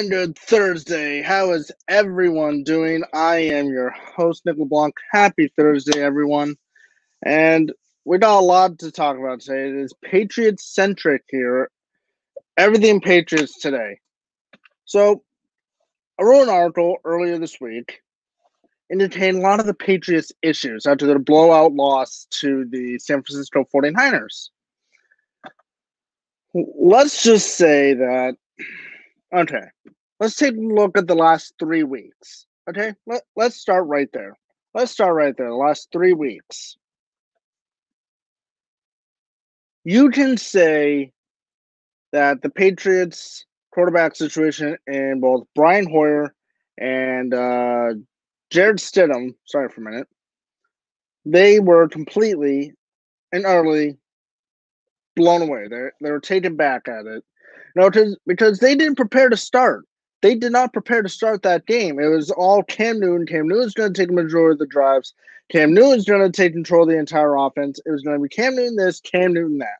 Splendid Thursday. How is everyone doing? I am your host, Nick LeBlanc. Happy Thursday, everyone. And we got a lot to talk about today. It is Patriots Centric here. Everything Patriots today. So, I wrote an article earlier this week indicating a lot of the Patriots' issues after their blowout loss to the San Francisco 49ers. Let's just say that, okay, let's take a look at the last 3 weeks. Okay, let's start right there. The last 3 weeks. You can say that the Patriots quarterback situation in both Brian Hoyer and Jared Stidham, sorry for a minute, they were completely and utterly blown away. They were taken back at it. No, because they didn't prepare to start. They did not prepare to start that game. It was all Cam Newton. Cam Newton's going to take the majority of the drives. Cam Newton's going to take control of the entire offense. It was going to be Cam Newton this, Cam Newton that.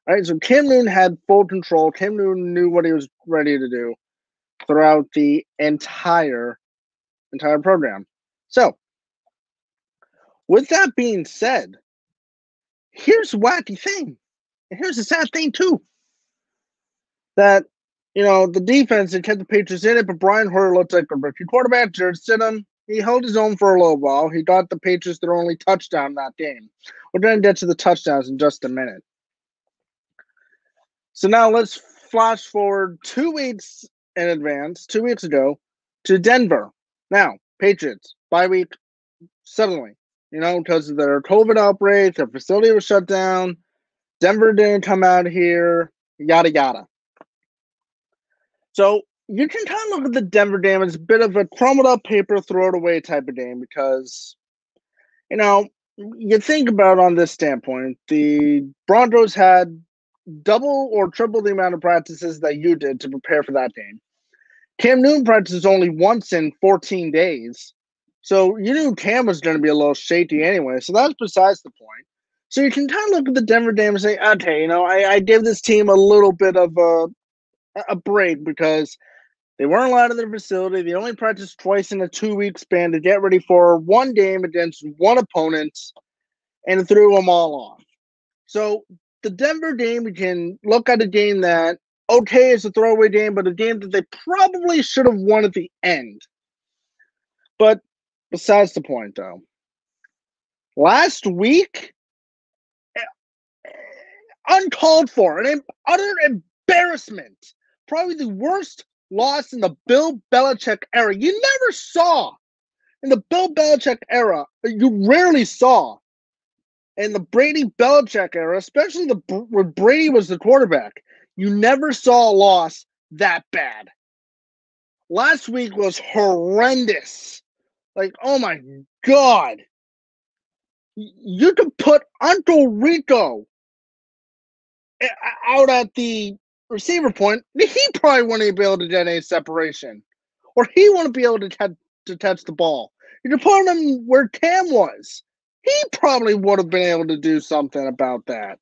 All right, so Cam Newton had full control. Cam Newton knew what he was ready to do throughout the entire program. So, with that being said, here's a wacky thing. And here's a sad thing, too. That, the defense had kept the Patriots in it, but Brian Hoyer looked like a rookie quarterback. Jared Stidham, he held his own for a little while. He got the Patriots their only touchdown that game. We're going to get to the touchdowns in just a minute. So now let's flash forward 2 weeks in advance, 2 weeks ago, to Denver. Now, Patriots, bye week, suddenly, because of their COVID outbreak, their facility was shut down, Denver didn't come out here, yada, yada. So you can kind of look at the Denver game as a bit of a crumbled up paper, throw it away type of game because, you think about it on this standpoint, the Broncos had double or triple the amount of practices that you did to prepare for that game. Cam Newton practices only once in 14 days. So you knew Cam was going to be a little shaky anyway. So that's besides the point. So you can kind of look at the Denver game and say, okay, I give this team a little bit of a break because they weren't allowed in their facility. They only practiced twice in a 2-week span to get ready for one game against one opponent, and it threw them all off. So the Denver game, we can look at a game that, okay, it's a throwaway game, but a game that they probably should have won at the end. But besides the point, though, last week, uncalled for, an utter embarrassment. Probably the worst loss in the Bill Belichick era. You never saw in the Bill Belichick era, you rarely saw in the Brady Belichick era, especially when Brady was the quarterback, you never saw a loss that bad. Last week was horrendous. Like, oh my God. You could put Uncle Rico out at the receiver point. He probably wouldn't be able to get any separation. Or he wouldn't be able to touch the ball. You could put him where Cam was. He probably would have been able to do something about that.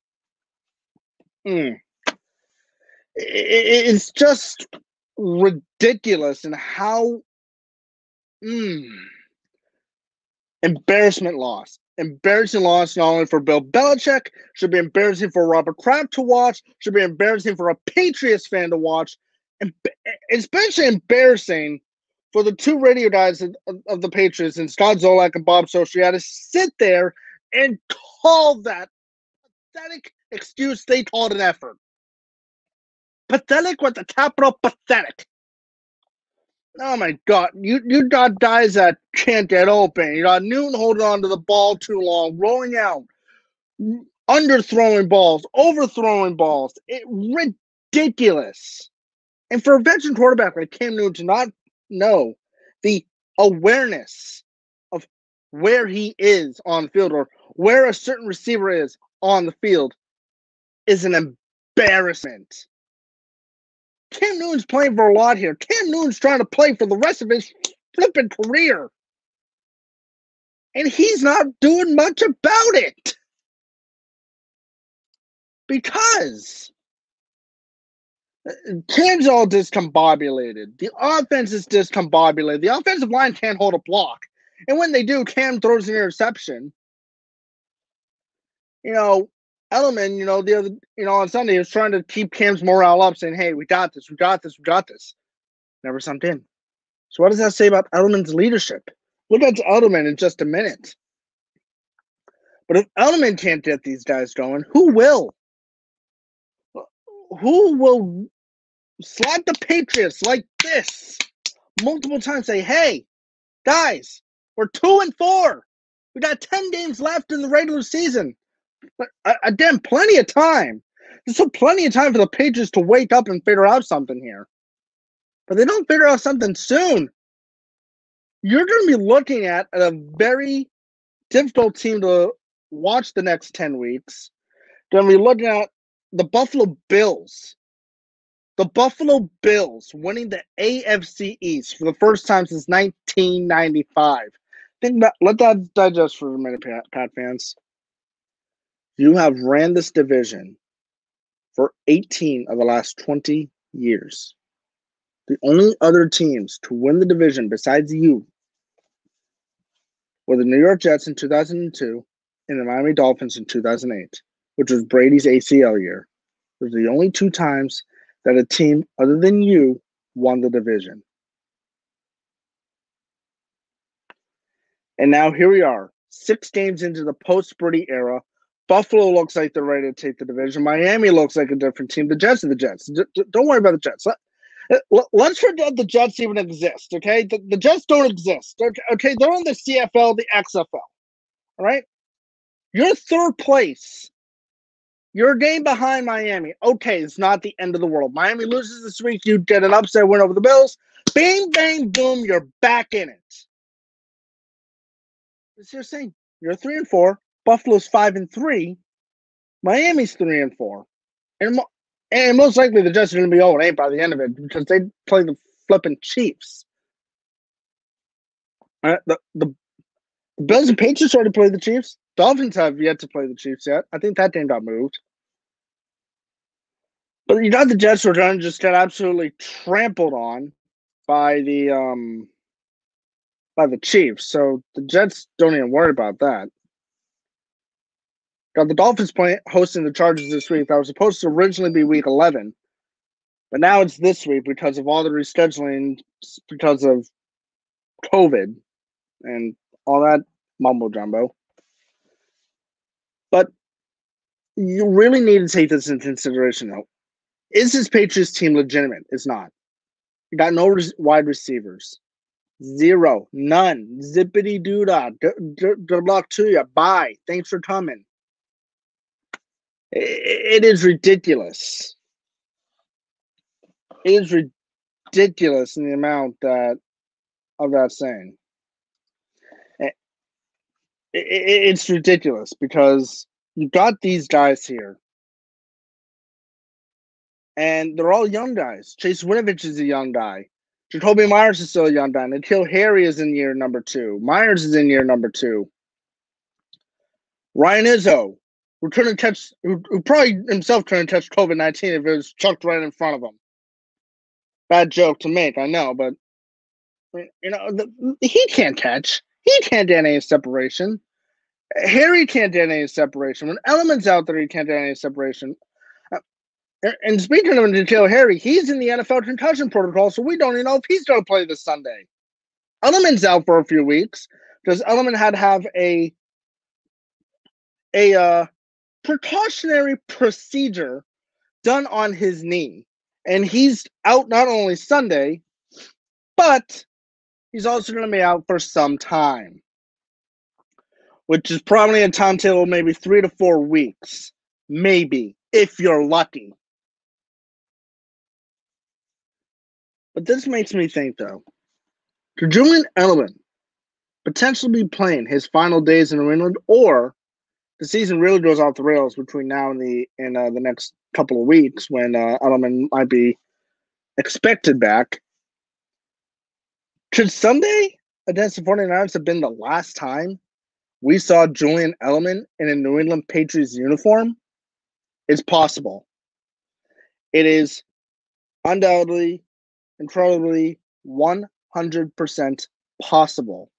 It's just ridiculous in how embarrassing loss not only for Bill Belichick, should be embarrassing for Robert Kraft to watch, should be embarrassing for a Patriots fan to watch, and especially embarrassing for the two radio guys of the Patriots, and Scott Zolak and Bob Socci, to sit there and call that pathetic excuse they called an effort. Pathetic with the capital pathetic. Oh my God! You got guys that can't get open. You got Newton holding on to the ball too long, rolling out, underthrowing balls, overthrowing balls. Ridiculous. And for a veteran quarterback like Cam Newton to not know the awareness of where he is on the field or where a certain receiver is on the field is an embarrassment. Cam Newton's playing for a lot here. Cam Newton's trying to play for the rest of his flipping career. And he's not doing much about it. Because Cam's all discombobulated. The offense is discombobulated. The offensive line can't hold a block. And when they do, Cam throws an interception. Edelman, the other, on Sunday, he was trying to keep Cam's morale up, saying, hey, we got this, we got this, we got this. Never sunk in. So what does that say about Edelman's leadership? We'll get to Edelman in just a minute. But if Edelman can't get these guys going, who will? Who will slap the Patriots like this multiple times? Say, hey, guys, we're 2-4. We got 10 games left in the regular season. But again, plenty of time. There's still plenty of time for the Patriots to wake up and figure out something here. But they don't figure out something soon. You're going to be looking at a very difficult team to watch the next 10 weeks. You're going to be looking at the Buffalo Bills. The Buffalo Bills winning the AFC East for the first time since 1995. Let that digest for a minute, Pat fans. You have ran this division for 18 of the last 20 years. The only other teams to win the division besides you were the New York Jets in 2002 and the Miami Dolphins in 2008, which was Brady's ACL year. Those are the only two times that a team other than you won the division. And now here we are, 6 games into the post-Brady era. Buffalo looks like they're ready to take the division. Miami looks like a different team. The Jets are the Jets. Don't worry about the Jets. Let's forget the Jets even exist, okay? The Jets don't exist, okay? They're in the CFL, the XFL, all right? You're third place. You're a game behind Miami. Okay, it's not the end of the world. Miami loses this week. You get an upset win over the Bills. Bang, bang, boom, you're back in it. It's your thing. You're 3-4. Buffalo's 5-3. Miami's 3-4. And most likely the Jets are going to be 0-8 by the end of it because they play the flipping Chiefs. The Bills and Patriots already played the Chiefs. Dolphins have yet to play the Chiefs yet. I think that game got moved. But you got the Jets who are going to just get absolutely trampled on by the Chiefs. So the Jets don't even worry about that. Got the Dolphins hosting the Chargers this week. That was supposed to originally be week 11. But now it's this week because of all the rescheduling, because of COVID and all that mumbo jumbo. But you really need to take this into consideration, though. Is this Patriots team legitimate? It's not. You got no wide receivers. 0. None. Zippity doo-dah. Good luck to you. Bye. Thanks for coming. It is ridiculous. It is ridiculous in the amount of that saying. It's ridiculous because you got these guys here. And they're all young guys. Chase Winovich is a young guy. Jacoby Myers is still a young guy. N'Keal Harry is in year number 2. Myers is in year number 2. Ryan Izzo, who probably himself couldn't catch COVID-19 if it was chucked right in front of him. Bad joke to make, I know, but he can't catch. He can't get any separation. Harry can't get any separation. When Edelman's out there, he can't get any separation. And speaking of N'Keal Harry, he's in the NFL concussion protocol, so we don't even know if he's going to play this Sunday. Edelman's out for a few weeks because Edelman had to have a precautionary procedure done on his knee. And he's out not only Sunday, but he's also going to be out for some time, which is probably a timetable maybe 3 to 4 weeks, maybe, if you're lucky. But this makes me think, though, could Julian Edelman potentially be playing his final days in New England, or the season really goes off the rails between now and the next couple of weeks when Edelman might be expected back? Could Sunday against the 49ers have been the last time we saw Julian Edelman in a New England Patriots uniform? It's possible. It is undoubtedly, incredibly, 100% possible.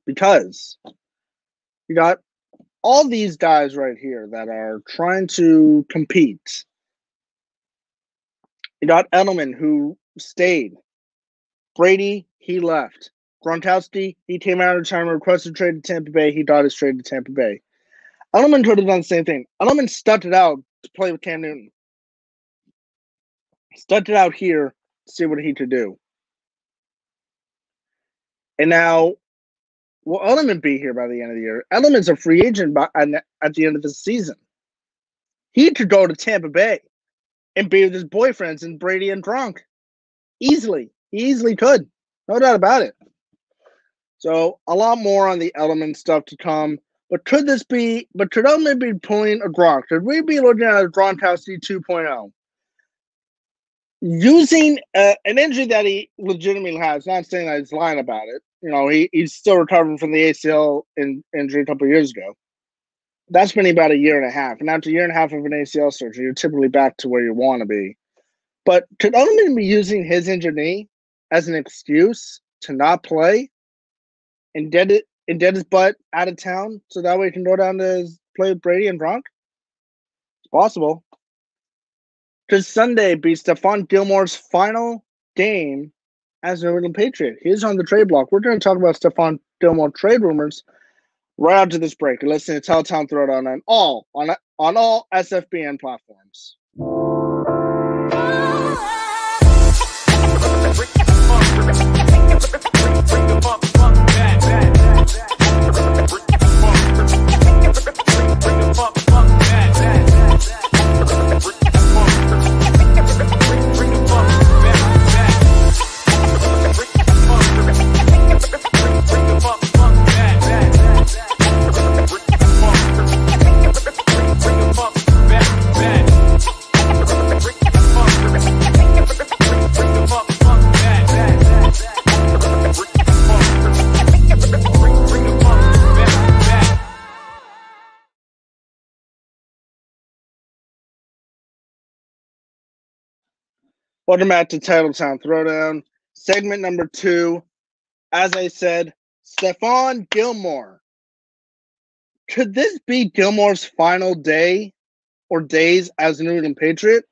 Because you got all these guys right here that are trying to compete. You got Edelman, who stayed. Brady, he left. Gronkowski, he came out of retirement, requested trade to Tampa Bay. He got his trade to Tampa Bay. Edelman could have done the same thing. Edelman stuck it out to play with Cam Newton. Stuck it out here to see what he could do. And now, will Edelman be here by the end of the year? Edelman's a free agent at the end of the season. He could go to Tampa Bay and be with his boyfriends and Brady and Gronk. Easily. He easily could. No doubt about it. So a lot more on the Edelman stuff to come. But could Edelman be pulling a Gronk? Could we be looking at a Gronkowski 2.0? Using an injury that he legitimately has, not saying that he's lying about it. You know, he's still recovering from the ACL injury a couple of years ago. That's been about a year and a half. And after a year and a half of an ACL surgery, you're typically back to where you want to be. But could Edelman be using his injured knee as an excuse to not play and dead his butt out of town so that way he can go down to play with Brady and Gronk? It's possible. Could Sunday be Stephon Gilmore's final game as an New England Patriot? He's on the trade block. We're going to talk about Stephon Gilmore trade rumors right after this break. And listen to TitleTown Thorwdow on all SFBN platforms. Welcome back to TitleTown Thorwdow. Segment number 2. As I said, Stephon Gilmore. Could this be Gilmore's final day or days as a New England Patriot?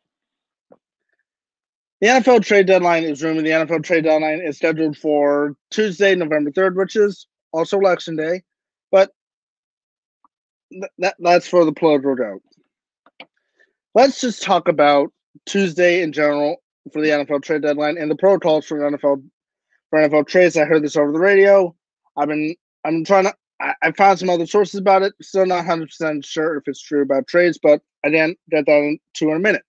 The NFL trade deadline is rumored. The NFL trade deadline is scheduled for Tuesday, November 3rd, which is also Election Day. But that's for the political joke. Let's just talk about Tuesday in general for the NFL trade deadline and the protocols for NFL trades. I heard this over the radio. I found some other sources about it. Still not 100% sure if it's true about trades, but I didn't get that into in a minute.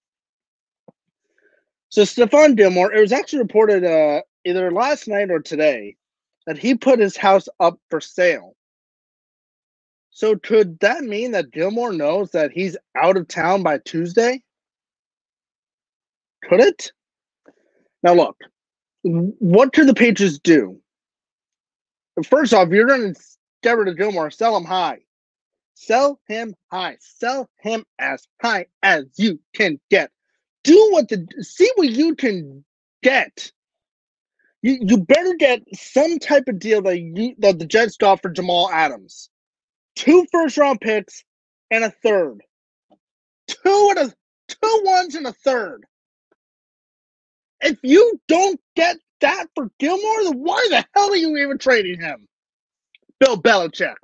So Stephon Gilmore, it was actually reported either last night or today that he put his house up for sale. So could that mean that Gilmore knows that he's out of town by Tuesday? Could it? Now look, what could the Patriots do? First off, you're going to get rid of Gilmore. Sell him high. Sell him high. Sell him as high as you can get. See what you can get. You better get some type of deal that the Jets got for Jamal Adams. 2 first-round picks and a third. 2 ones and a third. If you don't get that for Gilmore, then why the hell are you even trading him? Bill Belichick.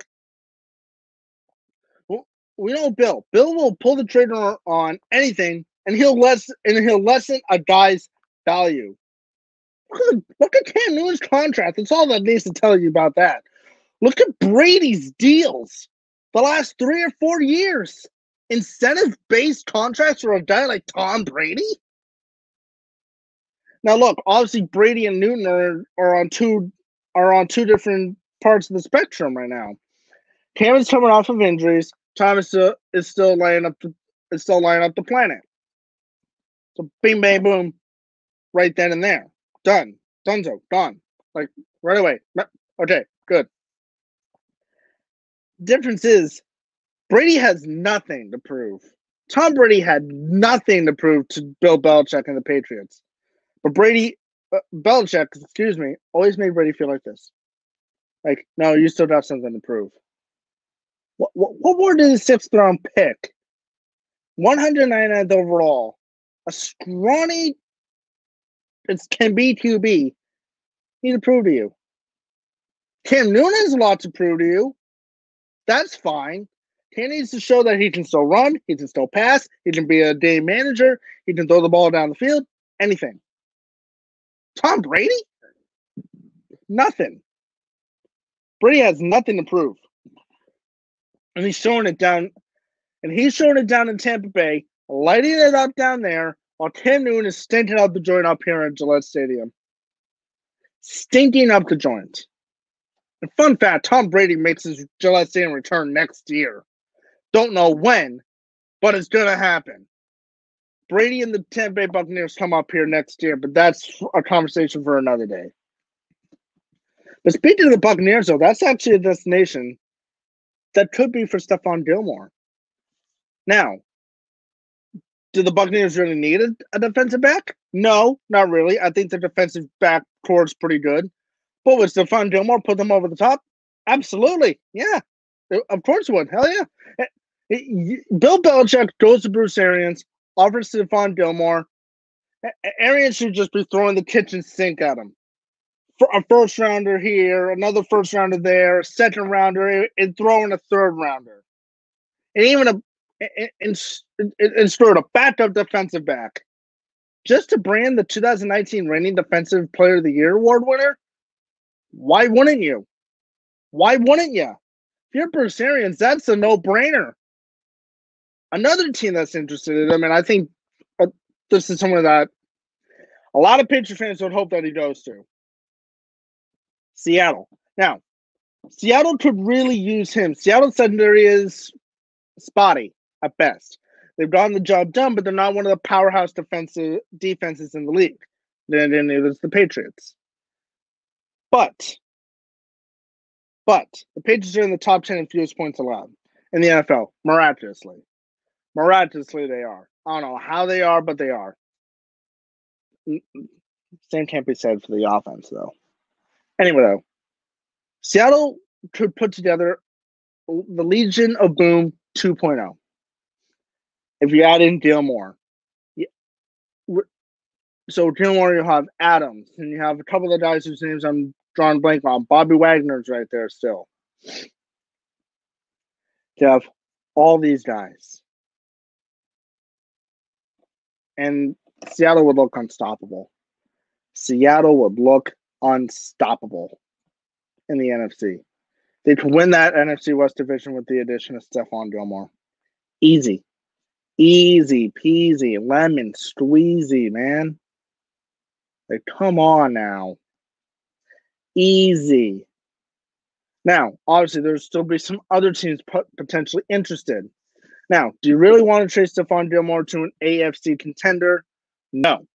Well, we know Bill. Bill will pull the trigger on anything, and he'll lessen a guy's value. Look at Cam Newton's contract. That's all that needs to tell you about that. Look at Brady's deals the last 3 or 4 years. Incentive-based contracts for a guy like Tom Brady? Now, look, obviously Brady and Newton are on two different parts of the spectrum right now. Cam is coming off of injuries. Tom is still lining up the planet. So, bing, bang, boom, right then and there, done, donezo, gone, like right away. Okay, good. Difference is Brady has nothing to prove. Tom Brady had nothing to prove to Bill Belichick and the Patriots. But Belichick, always made Brady feel like this. Like, no, you still got something to prove. What more did the 6th round pick? 199th overall. A scrawny, it can be QB, need to prove to you. Cam Newton has a lot to prove to you. That's fine. He needs to show that he can still run, he can still pass, he can be a day manager, he can throw the ball down the field, anything. Tom Brady? Nothing. Brady has nothing to prove. And he's showing it down in Tampa Bay, lighting it up down there, while Cam Newton is stinking up the joint up here at Gillette Stadium. Stinking up the joint. And fun fact, Tom Brady makes his Gillette Stadium return next year. Don't know when, but it's going to happen. Brady and the Tampa Bay Buccaneers come up here next year, but that's a conversation for another day. But speaking of the Buccaneers, though, that's actually a destination that could be for Stephon Gilmore. Now, do the Buccaneers really need a defensive back? No, not really. I think the defensive back core is pretty good. But would Stephon Gilmore put them over the top? Absolutely. Yeah. Of course it would. Hell yeah. Bill Belichick goes to Bruce Arians, offers Stephon Gilmore. Arians should just be throwing the kitchen sink at him. For a first rounder here, another first rounder there, a second rounder, and throwing a third rounder. And even a backup defensive back. Just to brand the 2019 reigning Defensive Player of the Year award winner? Why wouldn't you? Why wouldn't you? If you're Bruce Arians, that's a no-brainer. Another team that's interested in him, and I think this is someone that a lot of Patriots fans would hope that he goes to. Seattle. Now, Seattle could really use him. Seattle secondary is spotty at best. They've gotten the job done, but they're not one of the powerhouse defenses in the league. Then it's the Patriots. But the Patriots are in the top 10 in fewest points allowed in the NFL, miraculously. Miraculously, they are. I don't know how they are, but they are. Same can't be said for the offense, though. Anyway, though, Seattle could put together the Legion of Boom 2.0. If you add in Gilmore. So Gilmore, you'll have Adams, and you have a couple of guys whose names I'm drawing blank on. Bobby Wagner's right there still. You have all these guys. And Seattle would look unstoppable. Seattle would look unstoppable in the NFC. They could win that NFC West division with the addition of Stephon Gilmore. Easy. Easy peasy, lemon squeezy, man. Like, come on now. Easy. Now, obviously, there'll still be some other teams potentially interested. Now, do you really want to trade Stephon Gilmore to an AFC contender? No.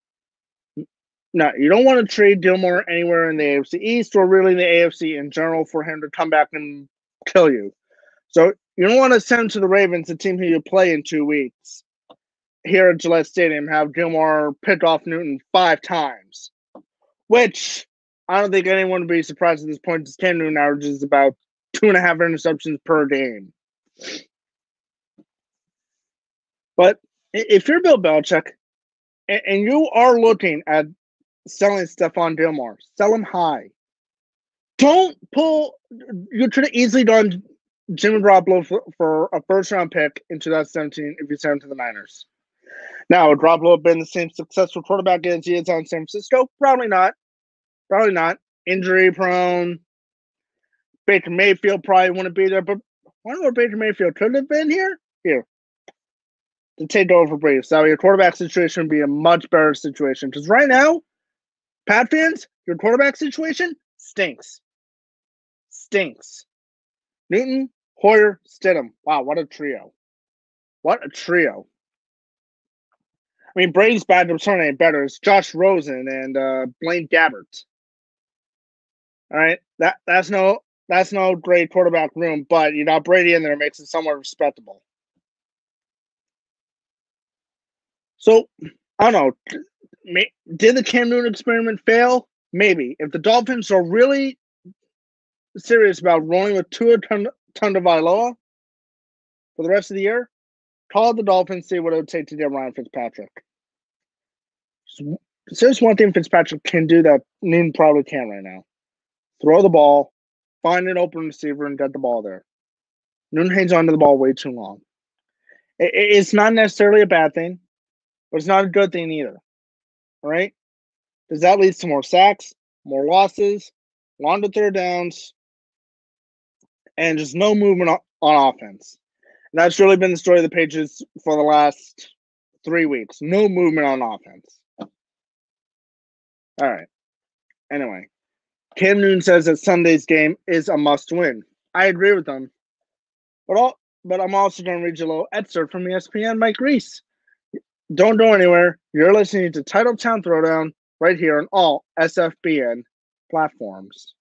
No, you don't want to trade Gilmore anywhere in the AFC East or really in the AFC in general for him to come back and kill you. So you don't want to send him to the Ravens, a team who you play in 2 weeks. Here at Gillette Stadium, have Gilmore pick off Newton 5 times, which I don't think anyone would be surprised at this point. Because Cam Newton averages about 2.5 interceptions per game. But if you're Bill Belichick and you are looking at selling Stephon Gilmore, sell him high. Don't pull. You could have easily done Jimmy Garoppolo for a first-round pick in 2017 if you sent him to the Niners. Now, would Garoppolo have been the same successful quarterback as he is on San Francisco? Probably not. Probably not. Injury-prone. Baker Mayfield probably wouldn't be there. But I wonder what Baker Mayfield could have been here. To take over for Brady. So your quarterback situation would be a much better situation. Because right now, Pat fans, your quarterback situation stinks. Stinks. Newton, Hoyer, Stidham. Wow, what a trio. What a trio. I mean, Brady's backup certainly ain't better. It's Josh Rosen and Blaine Gabbert. All right, that's no great quarterback room, but you got Brady in there, makes it somewhat respectable. So, I don't know. Did the Cam Newton experiment fail? Maybe. If the Dolphins are really serious about rolling with Tua Tagovailoa for the rest of the year, call the Dolphins, see what it would take to get Ryan Fitzpatrick. So there's one thing Fitzpatrick can do that Newton probably can't right now. Throw the ball, find an open receiver, and get the ball there. Newton hangs onto the ball way too long. It's not necessarily a bad thing, but it's not a good thing either. All right? Because that leads to more sacks, more losses, longer third downs, and just no movement on offense. And that's really been the story of the Patriots for the last 3 weeks. No movement on offense. All right. Anyway, Cam Newton says that Sunday's game is a must-win. I agree with him. But I'm also going to read you a little excerpt from ESPN, Mike Reese. Don't go anywhere. You're listening to TitleTown Thorwdow right here on all SFBN platforms.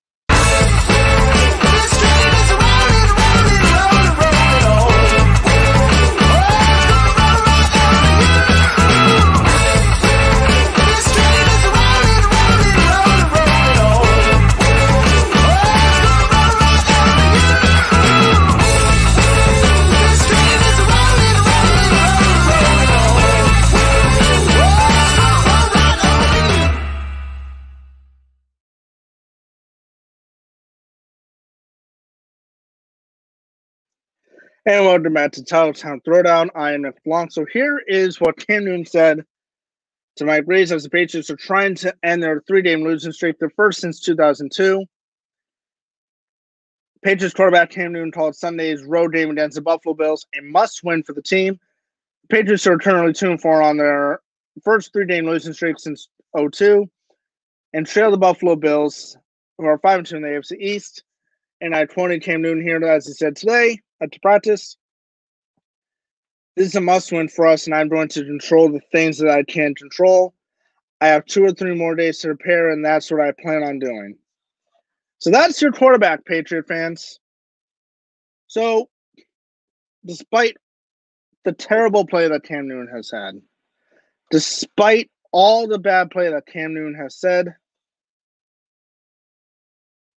And welcome back to TitleTown Thorwdow. I am Nick Blanc. So here is what Cam Newton said to Mike Reese as the Patriots are trying to end their 3-game losing streak, their first since 2002. Patriots quarterback Cam Newton called Sunday's road game against the Buffalo Bills a must-win for the team. The Patriots are currently 2-4 on their first 3-game losing streak since 2002 and trail the Buffalo Bills, who are 5-2 in the AFC East. And I quoted Cam Newton here, as he said today at the practice. This is a must-win for us, and I'm going to control the things that I can control. I have 2 or 3 more days to prepare, and that's what I plan on doing. So that's your quarterback, Patriot fans. So, despite the terrible play that Cam Newton has had, despite all the bad play that Cam Newton has said,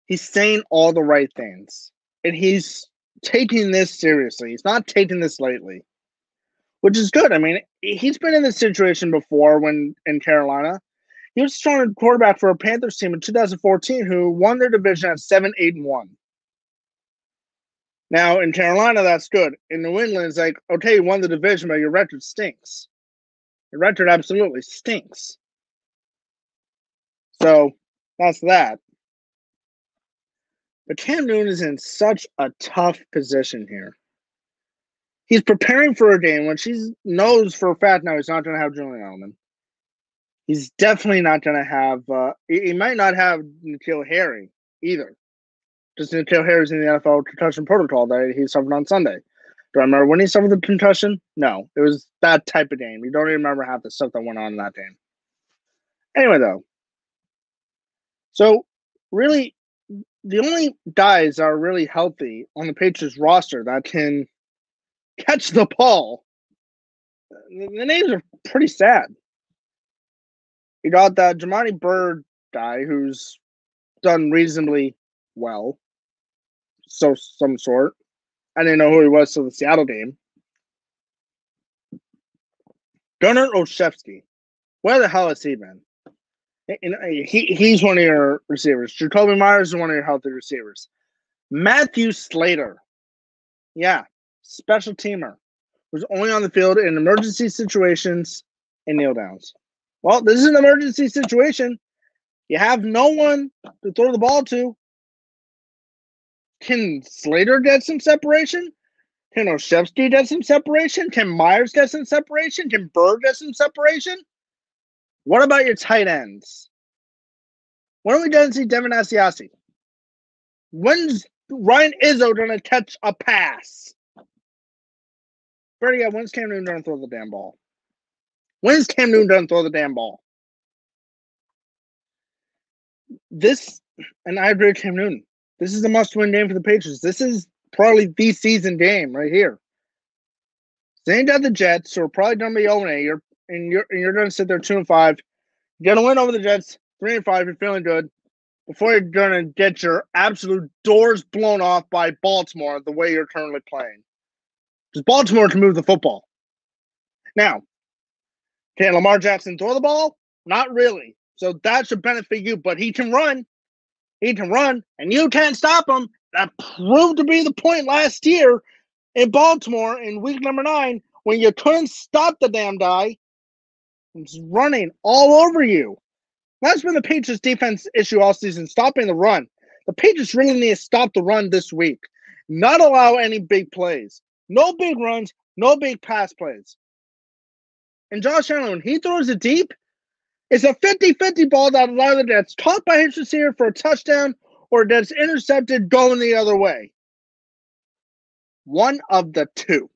he's saying all the right things. And he's taking this seriously. He's not taking this lightly, which is good. I mean, he's been in this situation before when in Carolina. He was starting quarterback for a Panthers team in 2014 who won their division at 7-8-1. Now, in Carolina, that's good. In New England, it's like, okay, you won the division, but your record stinks. Your record absolutely stinks. So, that's that. But Cam Newton is in such a tough position here. He's preparing for a game which he knows for a fact now he's not going to have Julian Edelman. He's definitely not going to have he might not have N'Keal Harry either. Just N'Keal Harry's in the NFL concussion protocol that he suffered on Sunday. Do I remember when he suffered the concussion? No. It was that type of game. You don't even remember half the stuff that went on in that game. Anyway, though. So, really, the only guys that are really healthy on the Patriots roster that can catch the ball, the names are pretty sad. You got that Jamari Bird guy who's done reasonably well. So, some sort. I didn't know who he was till the Seattle game. Gunnar Olszewski. Where the hell has he been? He's one of your receivers. Jacoby Myers is one of your healthy receivers. Matthew Slater. Yeah. Special teamer. Was only on the field in emergency situations and kneel downs. Well, this is an emergency situation. You have no one to throw the ball to. Can Slater get some separation? Can Olszewski get some separation? Can Myers get some separation? Can Bird get some separation? What about your tight ends? When are we going to see Devin Asiasi? When's Ryan Izzo going to catch a pass? Brady, when's Cam Newton going to throw the damn ball? When's Cam Newton going to throw the damn ball? This, and I agree with Cam Newton, this is a must-win game for the Patriots. This is probably the season game right here. They ain't got the Jets, who are probably going to be 0-8. and you're going to sit there 2-5. You're going to win over the Jets 3-5. You're feeling good before you're going to get your absolute doors blown off by Baltimore the way you're currently playing. Because Baltimore can move the football. Now, can Lamar Jackson throw the ball? Not really. So that should benefit you, but he can run. He can run, and you can't stop him. That proved to be the point last year in Baltimore in week number 9 when you couldn't stop the damn guy. He's running all over you. That's been the Patriots' defense issue all season, stopping the run. The Patriots really need to stop the run this week. Not allow any big plays. No big runs, no big pass plays. And Josh Allen, when he throws it deep, it's a 50-50 ball that either gets caught by his receiver for a touchdown or gets intercepted going the other way. One of the two.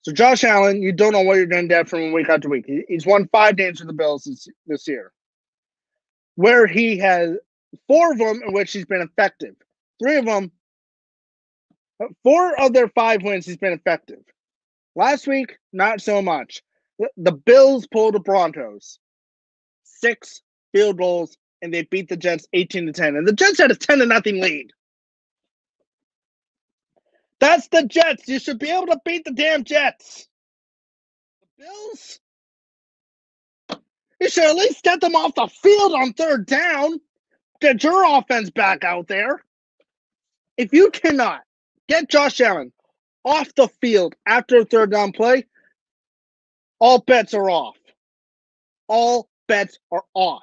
So Josh Allen, you don't know what you're going to get from him week after week. He's won 5 games for the Bills this year, where he has 4 of them in which he's been effective. 3 of them, 4 of their 5 wins, he's been effective. Last week, not so much. The Bills pulled the Broncos. 6 field goals, and they beat the Jets 18-10. And the Jets had a 10-0 lead. That's the Jets. You should be able to beat the damn Jets. The Bills? You should at least get them off the field on 3rd down. Get your offense back out there. If you cannot get Josh Allen off the field after a 3rd down play, all bets are off. All bets are off.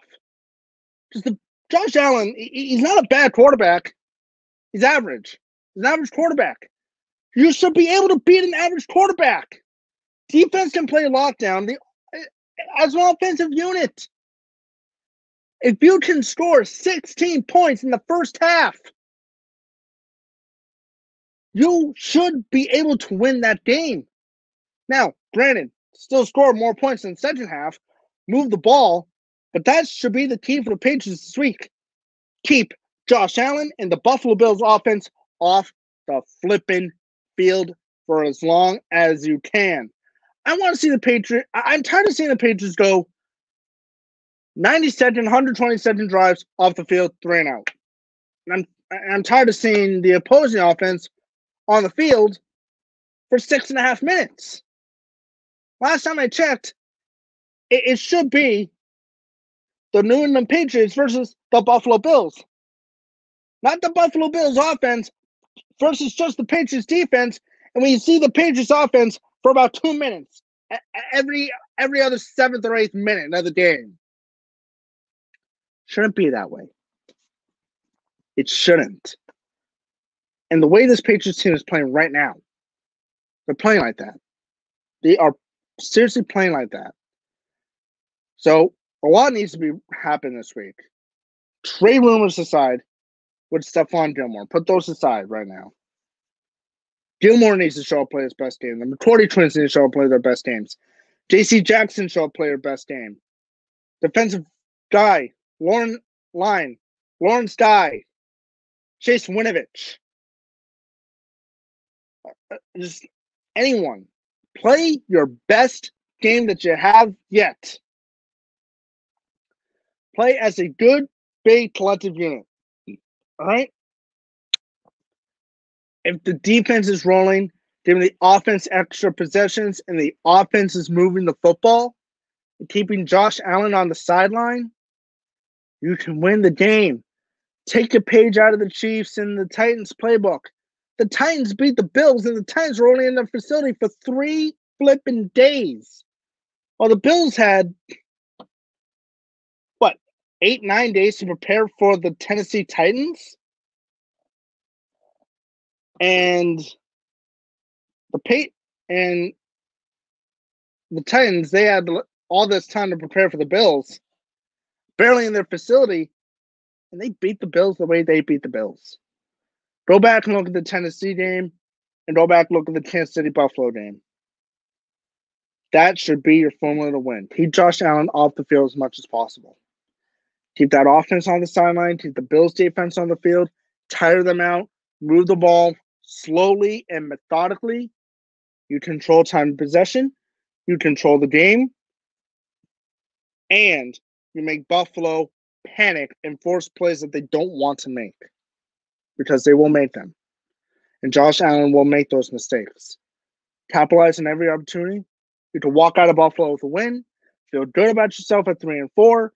Because Josh Allen, he's not a bad quarterback. He's average. He's an average quarterback. You should be able to beat an average quarterback. Defense can play lockdown as an offensive unit. If you can score 16 points in the first half, you should be able to win that game. Now, granted, still score more points in the second half, move the ball, but that should be the key for the Patriots this week. Keep Josh Allen and the Buffalo Bills offense off the flipping field for as long as you can. I want to see the Patriots. I'm tired of seeing the Patriots go 90-second, 120-second drives off the field, 3 and out. And I'm tired of seeing the opposing offense on the field for 6.5 minutes. Last time I checked, it should be the New England Patriots versus the Buffalo Bills. Not the Buffalo Bills offense versus just the Patriots defense. And when you see the Patriots offense for about 2 minutes, every other 7th or 8th minute of the game. Shouldn't be that way. It shouldn't. And the way this Patriots team is playing right now, they're playing like that. They are seriously playing like that. So a lot needs to happen this week. Trade rumors aside with Stephon Gilmore. Put those aside right now. Gilmore needs to show up play his best game. The McCourty twins need to show up play their best games. J.C. Jackson show up play their best game. Defensive guy, Lawrence Guy, Chase Winovich. Just anyone. Play your best game that you have yet. Play as a good, big, collective unit. All right? If the defense is rolling, giving the offense extra possessions, and the offense is moving the football, and keeping Josh Allen on the sideline, you can win the game. Take a page out of the Chiefs and the Titans playbook. The Titans beat the Bills, and the Titans were only in their facility for 3 flipping days. While the Bills had, 8-9 days to prepare for the Tennessee Titans? And the Titans, they had all this time to prepare for the Bills, barely in their facility, and they beat the Bills the way they beat the Bills. Go back and look at the Tennessee game, and go back and look at the Kansas City Buffalo game. That should be your formula to win. Keep Josh Allen off the field as much as possible. Keep that offense on the sideline. Keep the Bills defense on the field. Tire them out. Move the ball slowly and methodically. You control time of possession. You control the game, and you make Buffalo panic and force plays that they don't want to make because they will make them. And Josh Allen will make those mistakes. Capitalize on every opportunity. You can walk out of Buffalo with a win, feel good about yourself at 3-4,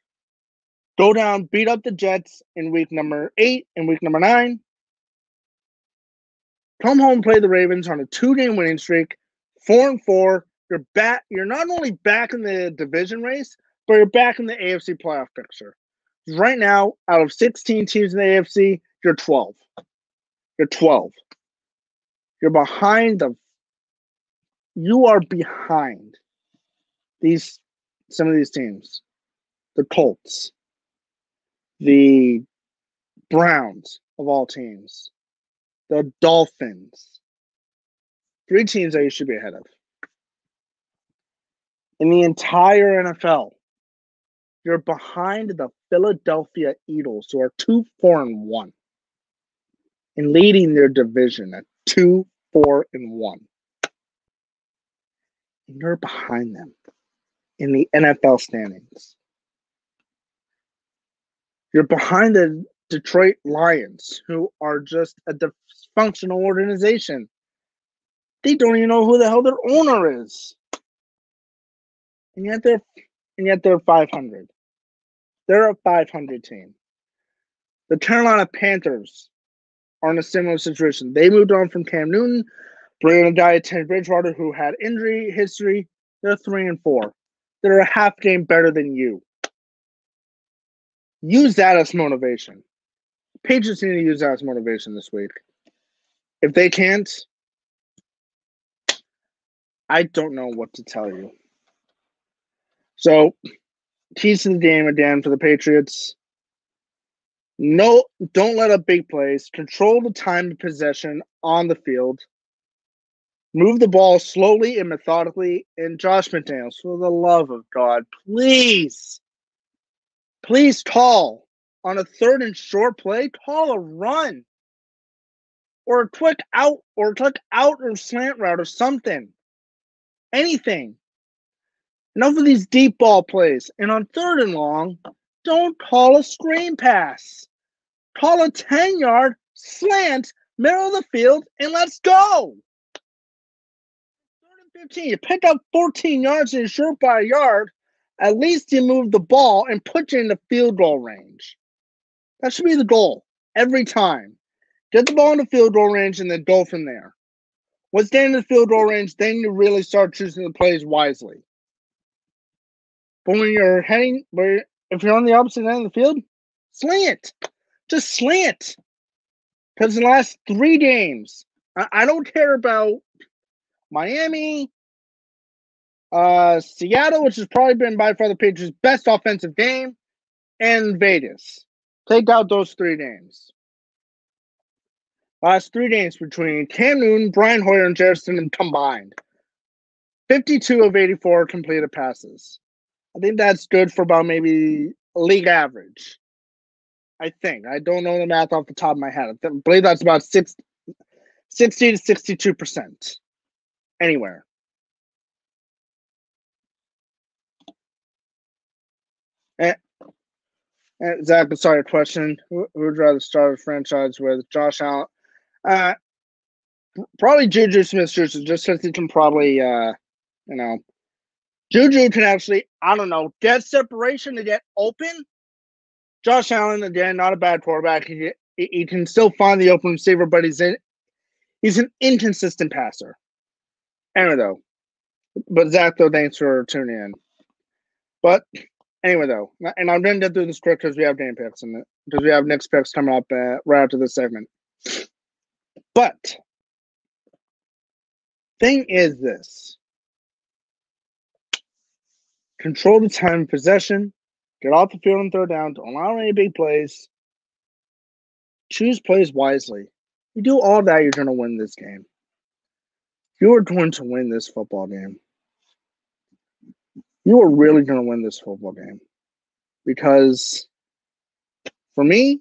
go down, beat up the Jets in week number 8 and week number 9, come home, play the Ravens on a 2-game winning streak, 4-4. You're back. You're not only back in the division race, but you're back in the AFC playoff picture. Right now, out of 16 teams in the AFC, you're 12. You're 12. You're behind the. You are behind some of these teams. The Colts, the Browns of all teams, the Dolphins. 3 teams that you should be ahead of. In the entire NFL, you're behind the Philadelphia Eagles, who are 2-4-1, and leading their division at 2-4-1. And you're behind them in the NFL standings. You're behind the Detroit Lions, who are just a dysfunctional organization. They don't even know who the hell their owner is. And yet they're 500. They're a 500 team. The Carolina Panthers are in a similar situation. They moved on from Cam Newton, bringing a guy, Teddy Bridgewater, who had injury history. They're 3-4. They're a half game better than you. Use that as motivation. Patriots need to use that as motivation this week. If they can't, I don't know what to tell you. So, keys to the game again for the Patriots. No, don't let up big plays. Control the time of possession on the field. Move the ball slowly and methodically. And Josh McDaniels, for the love of God, please call on a 3rd and short play. Call a run, or a quick out, or slant route, or something. Anything. Enough of these deep ball plays. And on 3rd and long, don't call a screen pass. Call a 10-yard slant, middle of the field, and let's go. 3rd and 15. You pick up 14 yards and you're short by a yard. At least you move the ball and put you in the field goal range. That should be the goal every time. Get the ball in the field goal range and then go from there. Once getting in the field goal range, then you really start choosing the plays wisely. But when you're if you're on the opposite end of the field, slant. Just slant. Because in the last 3 games, I don't care about Miami, Seattle, which has probably been by far the Patriots' best offensive game, and Vegas. Take out those 3 games. Last 3 games between Cam Newton, Brian Hoyer, and Jared Stidham combined. 52 of 84 completed passes. I think that's good for about maybe league average. I think. I don't know the math off the top of my head. I believe that's about 60 to 62%. Anywhere. And Zach, sorry, question. Who would rather start a franchise with? Josh Allen? Probably Juju Smith-Schuster, just because he can probably, Juju can actually, I don't know, get separation to get open. Josh Allen, again, not a bad quarterback. He can still find the open receiver, but he's an inconsistent passer. Anyway, though. But Zach, though, thanks for tuning in. But anyway, though, and I'm going to get through this quick because we have game picks and because we have Nick's picks coming up right after this segment. But thing is this. Control the time of possession. Get off the field on 3rd down. Don't allow any big plays. Choose plays wisely. You do all that, you're going to win this game. You are going to win this football game. You are really going to win this football game. Because for me,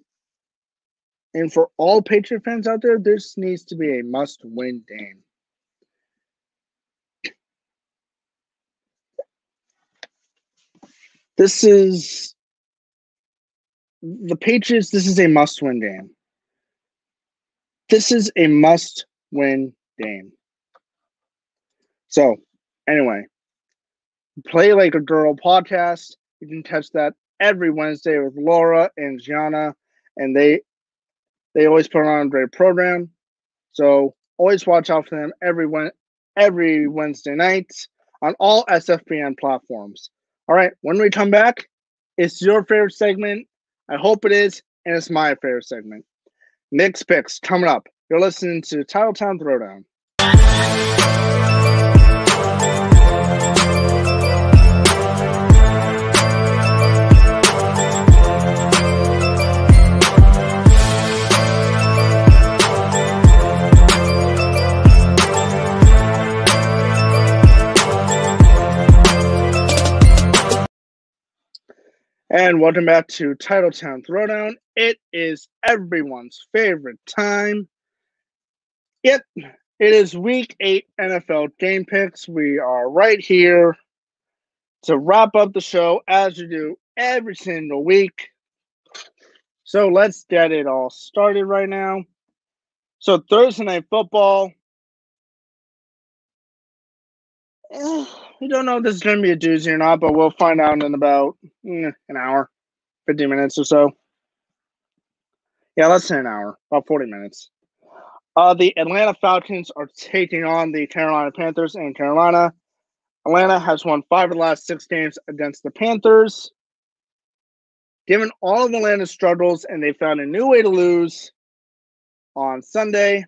and for all Patriot fans out there, this needs to be a must-win game. This is the Patriots. This is a must-win game. This is a must-win game. So, anyway, Play Like a Girl podcast. You can catch that every Wednesday with Laura and Gianna, and they always put on a great program. So always watch out for them every Wednesday night on all SFPN platforms. All right, when we come back, it's your favorite segment. I hope it is, and it's my favorite segment. Nick's Picks coming up. You're listening to TitleTown Thorwdow. And welcome back to TitleTown Thorwdow. It is everyone's favorite time. Yep, it is Week 8 NFL Game Picks. We are right here to wrap up the show as we do every single week. So let's get it all started right now. So Thursday Night Football. We don't know if this is going to be a doozy or not, but we'll find out in about an hour, 50 minutes or so. Yeah, less than an hour, about 40 minutes. The Atlanta Falcons are taking on the Carolina Panthers in Carolina. Atlanta has won 5 of the last 6 games against the Panthers. Given all of Atlanta's struggles, and they found a new way to lose on Sunday,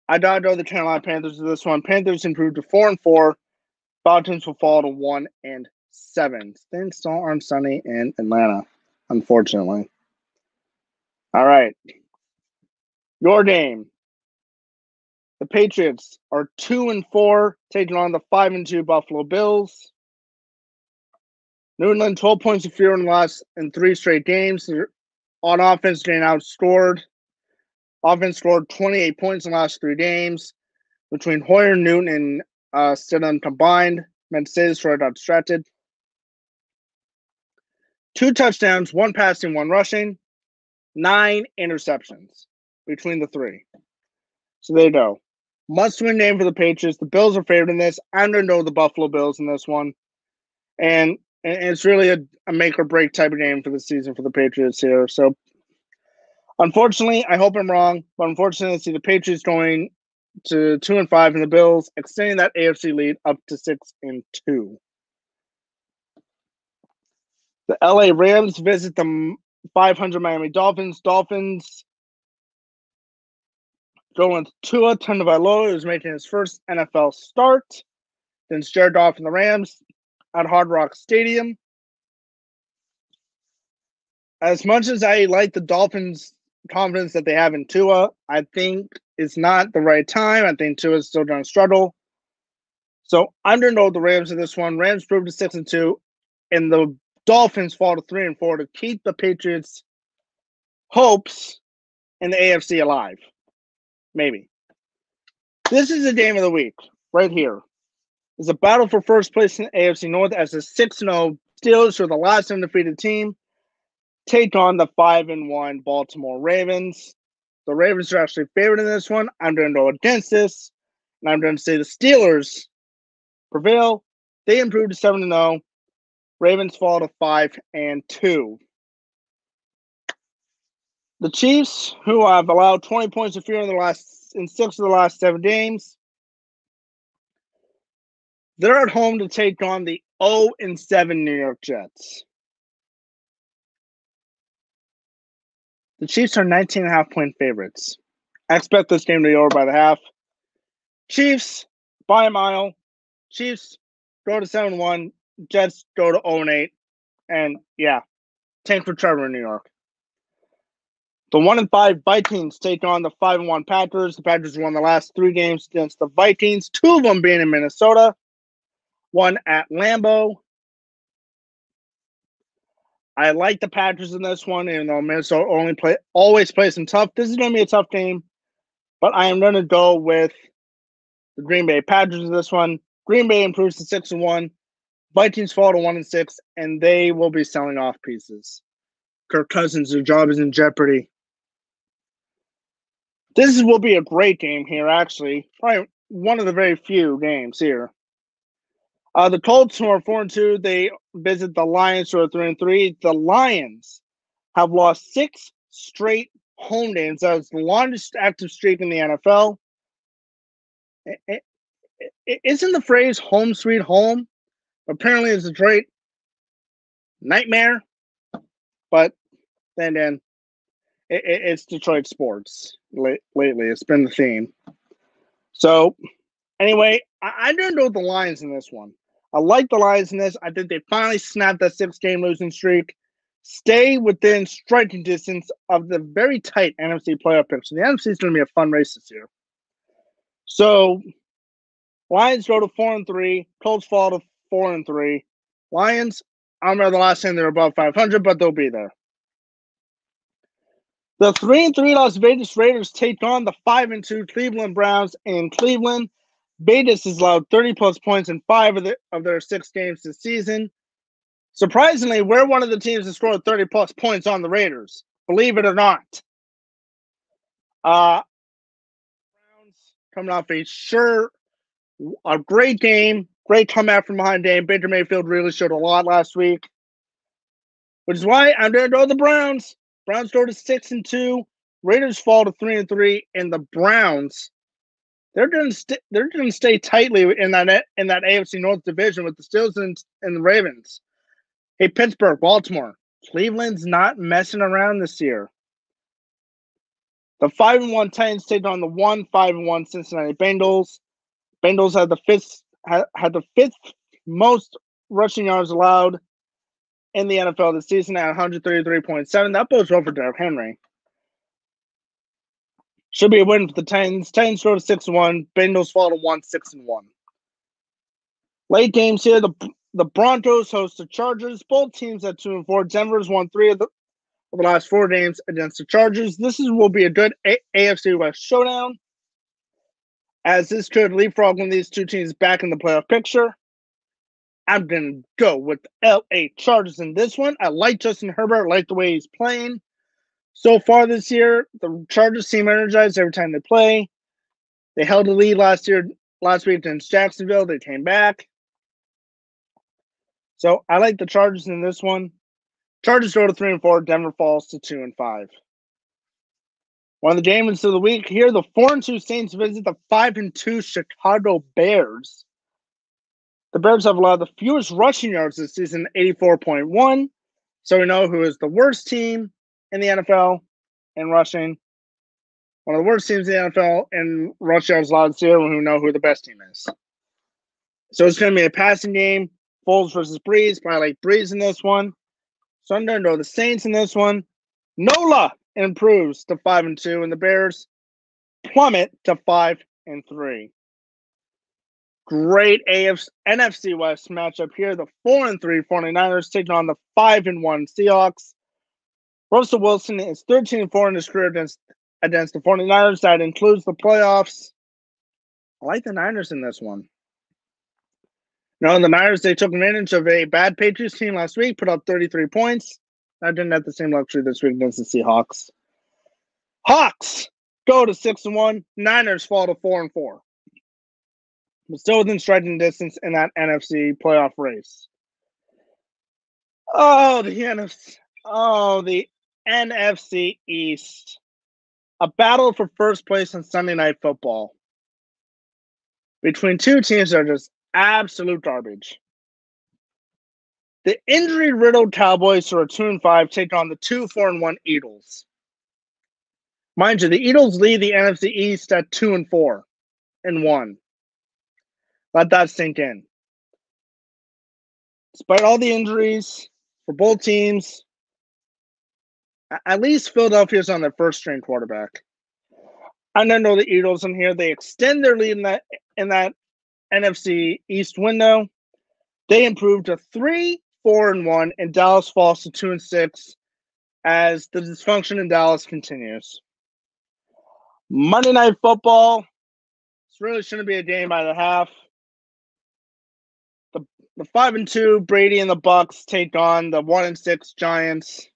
I gotta go the Carolina Panthers to this one. Panthers improved to 4-4. Falcons will fall to 1-7. Things still aren't sunny in Atlanta, unfortunately. All right. Your game. The Patriots are 2-4, taking on the 5-2 Buffalo Bills. New England 12 points of fear in 3 straight games. On offense, getting outscored. Offense scored 28 points in the last 3 games. Between Hoyer, Newton, and Stidham combined, Mercedes got distracted. 2 touchdowns, 1 passing, 1 rushing. 9 interceptions between the 3. So there you go. Must-win game for the Patriots. The Bills are favored in this. I'm going to go the Buffalo Bills in this one. And it's really a make-or-break type of game for the season for the Patriots here. So, unfortunately, I hope I'm wrong, but unfortunately, I see the Patriots going to 2-5 and the Bills extending that AFC lead up to 6-2. The LA Rams visit the 500 Miami Dolphins. Dolphins going with Tua Tagovailoa, who's making his first NFL start since Jared Goff and the Rams at Hard Rock Stadium. As much as I like the Dolphins' confidence that they have in Tua, I think it's not the right time. I think Tua is still going to struggle. So I'm going to go with the Rams in this one. Rams proved to 6-2, and the Dolphins fall to 3-4 to keep the Patriots' hopes in the AFC alive. Maybe. This is the game of the week right here. It's a battle for first place in the AFC North as the 6-0 Steelers are the last undefeated team take on the 5-1 Baltimore Ravens. The Ravens are actually favored in this one. I'm going to go against this, and I'm going to say the Steelers prevail. They improve to 7-0. Ravens fall to 5-2. The Chiefs, who have allowed 20 points of fear in 6 of the last 7 games, they're at home to take on the 0-7 New York Jets. The Chiefs are 19.5-point favorites. I expect this game to be over by the half. Chiefs by a mile. Chiefs go to 7-1. Jets go to 0-8. And yeah, tank for Trevor in New York. The 1-5 Vikings take on the 5-1 Packers. The Packers won the last 3 games against the Vikings, 2 of them being in Minnesota, 1 at Lambeau. I like the Packers in this one, even though Minnesota always plays them tough. This is going to be a tough game, but I am going to go with the Green Bay Packers in this one. Green Bay improves to 6-1. Vikings fall to 1-6, and they will be selling off pieces. Kirk Cousins, their job is in jeopardy. This will be a great game here, actually. Probably one of the very few games here. The Colts, who are 4-2, they visit the Lions, who are 3-3. The Lions have lost 6 straight home games. That is the longest active streak in the NFL. Isn't the phrase "home sweet home"? Apparently, it's a Detroit nightmare. But then it's Detroit sports lately. It's been the theme. So anyway, I didn't know the Lions in this one. I like the Lions in this. I think they finally snapped that 6-game losing streak. Stay within striking distance of the very tight NFC playoff picture. The NFC is going to be a fun race this year. So Lions go to 4-3. Colts fall to 4-3. Lions, I remember the last time they were above 500, but they'll be there. The 3-3 Las Vegas Raiders take on the 5-2 Cleveland Browns in Cleveland. Vegas has allowed 30-plus points in 5 of their 6 games this season. Surprisingly, we're one of the teams that scored 30-plus points on the Raiders. Believe it or not. Browns coming off a great game. Great comeback from behind game. Baker Mayfield really showed a lot last week. Which is why I'm going to go the Browns. Browns go to 6-2. Raiders fall to 3-3. And the Browns, they're going to stay tightly in that AFC North division with the Steelers and the Ravens. Hey, Pittsburgh, Baltimore, Cleveland's not messing around this year. The 5-1 Titans take on the 5-1 Cincinnati Bengals. Bengals had the fifth most rushing yards allowed in the NFL this season at 133.7. That bodes well for Derrick Henry. Should be a win for the Titans. Titans go to 6-1. Bengals fall to 6-1. Late games here. The Broncos host the Chargers. Both teams at 2-4. Denver's won 3 of the last 4 games against the Chargers. Will be a good AFC West showdown, as this could leapfrog one of these two teams back in the playoff picture. I'm going to go with the LA Chargers in this one. I like Justin Herbert. I like the way he's playing. So far this year, the Chargers seem energized every time they play. They held the lead last week against Jacksonville. They came back. So I like the Chargers in this one. Chargers go to 3-4. Denver falls to 2-5. One of the games of the week here, the 4-2 Saints visit the 5-2 Chicago Bears. The Bears have allowed the fewest rushing yards this season, 84.1. So we know who is the worst team in the NFL in rushing. One of the worst teams in the NFL in rush yards allowed this year, and we know who the best team is. So it's going to be a passing game. Foles versus Breeze. Probably like Breeze in this one. So I'm going to go the Saints in this one. NOLA improves to 5-2, and the Bears plummet to 5-3. Great NFC West matchup here. The 4-3 49ers taking on the 5-1 Seahawks. Russell Wilson is 13-4 in his career against the 49ers. That includes the playoffs. I like the Niners in this one. Now, the Niners, they took advantage of a bad Patriots team last week, put up 33 points. I didn't have the same luxury this week against the Seahawks. Hawks go to 6-1. Niners fall to 4-4. But still within striking distance in that NFC playoff race. The NFC East. A battle for first place on Sunday Night Football between two teams that are just absolute garbage. The injury-riddled Cowboys, who are 2-5, take on the 2-4-1 Eagles. Mind you, the Eagles lead the NFC East at 2-4-1. Let that sink in. Despite all the injuries for both teams, at least Philadelphia's on their first-string quarterback. I don't know the Eagles in here. They extend their lead in that NFC East window. They improved to 3-4-1, and Dallas falls to 2-6 as the dysfunction in Dallas continues. Monday Night Football. This really shouldn't be a game by the half. The 5-2 Brady and the Bucks take on the 1-6 Giants.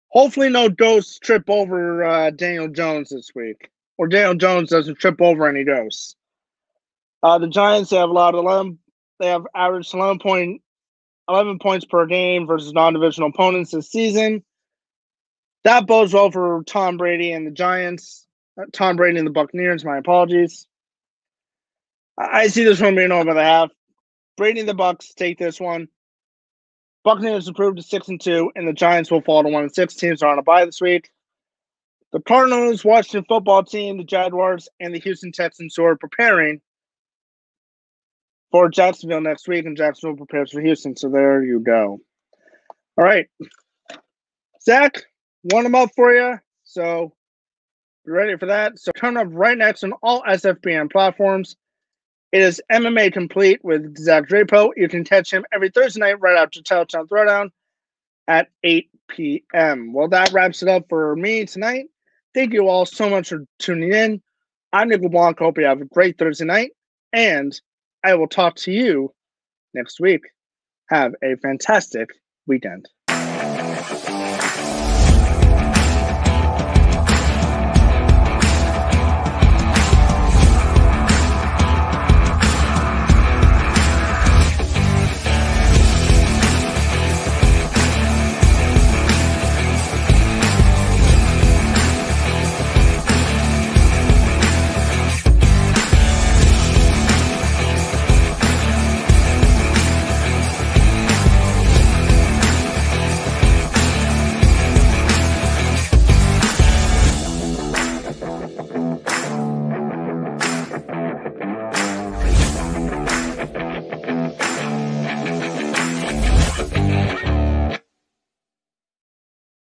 Hopefully, no ghosts trip over Daniel Jones this week, or Daniel Jones doesn't trip over any ghosts. The Giants have They have averaged 11 points per game versus non-divisional opponents this season. That bodes well for Tom Brady and the Giants. Tom Brady and the Buccaneers. My apologies. I see this one being over the half. Brady and the Bucks take this one. Buccaneers improved to 6-2, and the Giants will fall to 1-6. Teams are on a bye this week. The Cardinals, Washington football team, the Jaguars, and the Houston Texans who are preparing for Jacksonville next week, and Jacksonville prepares for Houston. So there you go. All right. Zach, one them up for you. So you ready for that? So coming up right next on all SFBN platforms, it is MMA Complete with Zach Drapo. You can catch him every Thursday night right after TitleTown Thorwdow at 8 p.m. Well, that wraps it up for me tonight. Thank you all so much for tuning in. I'm Nick LeBlanc. Hope you have a great Thursday night, and I will talk to you next week. Have a fantastic weekend.